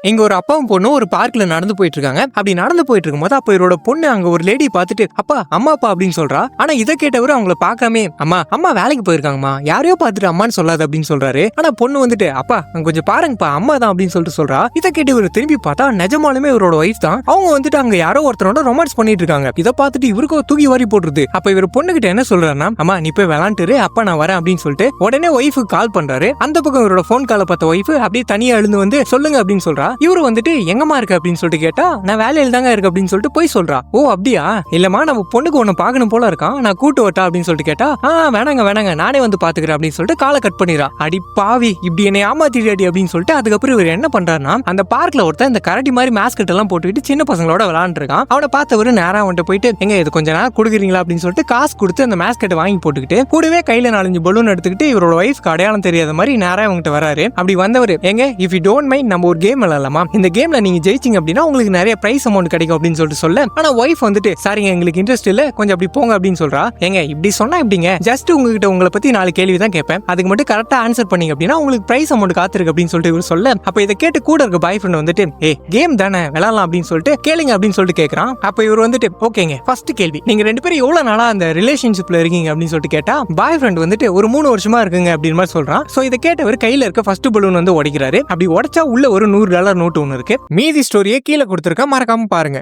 இங்க ஒரு அப்பாவும் பொண்ணும் ஒரு பார்க்ல நடந்து போயிட்டு இருக்காங்க. அப்படி நடந்து போயிட்டு இருக்கும்போது அப்ப இவரோட பொண்ணு அங்க ஒரு லேடி பார்த்துட்டு அப்பா அம்மா அப்பா அப்படின்னு சொல்றா. ஆனா இதை கேட்டவர் அவங்கள பார்க்காம அம்மா அம்மா வேலைக்கு போயிருக்காங்கம்மா, யாரையோ பார்த்துட்டு அம்மான்னு சொல்லாது அப்படின்னு சொல்றாரு. ஆனா பொண்ணு வந்துட்டு அப்பா கொஞ்சம் பாருங்கப்பா அம்மா தான் அப்படின்னு சொல்லிட்டு சொல்றா. இதை கேட்டு இவர் திரும்பி பார்த்தா நிஜமாலுமே இவரோட ஒய்ஃப் தான். அவங்க வந்துட்டு அங்க யாரோ ஒருத்தரோட ரொமான்ஸ் பண்ணிட்டு இருக்காங்க. இதை பார்த்துட்டு இவருக்கு தூக்கி வாரி போட்டுருது. அப்ப இவர் பொண்ணுகிட்ட என்ன சொல்றாருன்னா அம்மா நீ போய் விளாண்டுரு அப்பா நான் வரேன் அப்படின்னு சொல்லிட்டு உடனே ஒய்ஃபுக்கு கால் பண்றாரு. அந்த பக்கம் இவரோட போன் காலை பார்த்த ஒய்ஃப் அப்படியே தனியா எழுந்து வந்து சொல்லுங்க அப்படின்னு சொல்றா. இவரு வந்துட்டு எங்கம்மா இருக்கு அப்படின்னு சொல்லிட்டு கேட்டா நான் வேலையில தாங்க இருக்கு அப்படின்னு சொல்லிட்டு போய் சொல்றா. ஓ அப்படியா, இல்லம்மா நம்ம பொண்ணுக்கு ஒண்ணு பாக்கணும் போல இருக்கான், நான் கூட்டு வட்டா அப்படின்னு சொல்லிட்டு கேட்டா வேணாங்க வேணாங்க நானே வந்து பாத்துக்கிறேன் அப்படின்னு சொல்லிட்டு காலை கட் பண்ணிடுறா. அடி பாவி இப்படி என்னை ஏமாத்திடாடி அப்படின்னு சொல்லிட்டு அதுக்கப்புறம் இவர் என்ன பண்றாருன்னா அந்த பார்க்ல ஒருத்தன் இந்த கரடி மாதிரி மாஸ்கட் எல்லாம் போட்டுக்கிட்டு சின்ன பசங்களோட விளையாண்டு இருக்கான். அவனை பார்த்தவரு நேரா வந்துட்டு போயிட்டு எங்க இது கொஞ்ச நேரம் கொடுக்குறீங்களா அப்படின்னு சொல்லிட்டு காசு கொடுத்து அந்த மாஸ்கட்டை வாங்கி போட்டுக்கிட்டு கூடவே கையில 4-5 பலூன் எடுத்துக்கிட்டு இவரோட ஒய்ஃப்க்கு அடையாளம் தெரியாத மாதிரி நேரா அவங்ககிட்ட வராரு. அப்படி வந்தவர் எங்க இஃப் யூ டோன்ட் மைண்ட் நம்ம ஒரு கேம் விளையாடலாமா, இந்த கேம்ல நீங்க ஜெயிச்சிங்க அப்படின்னா உங்களுக்கு நிறைய பிரைஸ் அமௌண்ட் கிடைக்கும் அப்படின்னு சொல்லிட்டு சொல்ல, ஆனா ஒய்ஃப் வந்துட்டு சாரிங்க எங்களுக்கு இன்ட்ரெஸ்ட் இல்ல கொஞ்சம் அப்படி போங்க அப்படின்னு சொல்றா. எங்க இப்படி சொன்னா எப்படிங்க, ஜஸ்ட் உங்ககிட்ட உங்களை பத்தி 4 கேள்வி தான் கேட்பேன், அதுக்கு மட்டும் கரெக்டா ஆன்சர் பண்ணீங்க அப்படின்னா உங்களுக்கு பிரைஸ் அமௌண்ட் காத்திருக்கு அப்படின்னு சொல்லிட்டு இவர் சொல்ல, அப்ப இதை கேட்டு கூட இருக்க பாய் ஃப்ரெண்ட் வந்துட்டு கேம் தானே விளையாடலாம் அப்படின்னு சொல்லிட்டு கேளுங்க அப்படின்னு சொல்லிட்டு கேட்கறான். அப்ப இவர் வந்துட்டு ஓகேங்க ஃபர்ஸ்ட் கேள்வி நீங்க 2 பேரும் எவ்வளவு நாளா அந்த ரிலேஷன்ஷிப்ல இருக்கீங்க அப்படின்னு சொல்லிட்டு கேட்டா பாய் ஃப்ரெண்ட் வந்துட்டு ஒரு 3 வருஷமா இருக்குங்க அப்படின்னு மாதிரி சொல்றான். சோ இதை கேட்டவர் கையில இருக்க ஃபர்ஸ்ட் பலூன் வந்து உடைக்கிறாரு. அப்படி உடைச்சா உள்ள ஒரு $100 நோட்டு ஒன்று இருக்கு. மீதி ஸ்டோரியை கீழே கொடுத்துருக்க மறக்காம பாருங்க.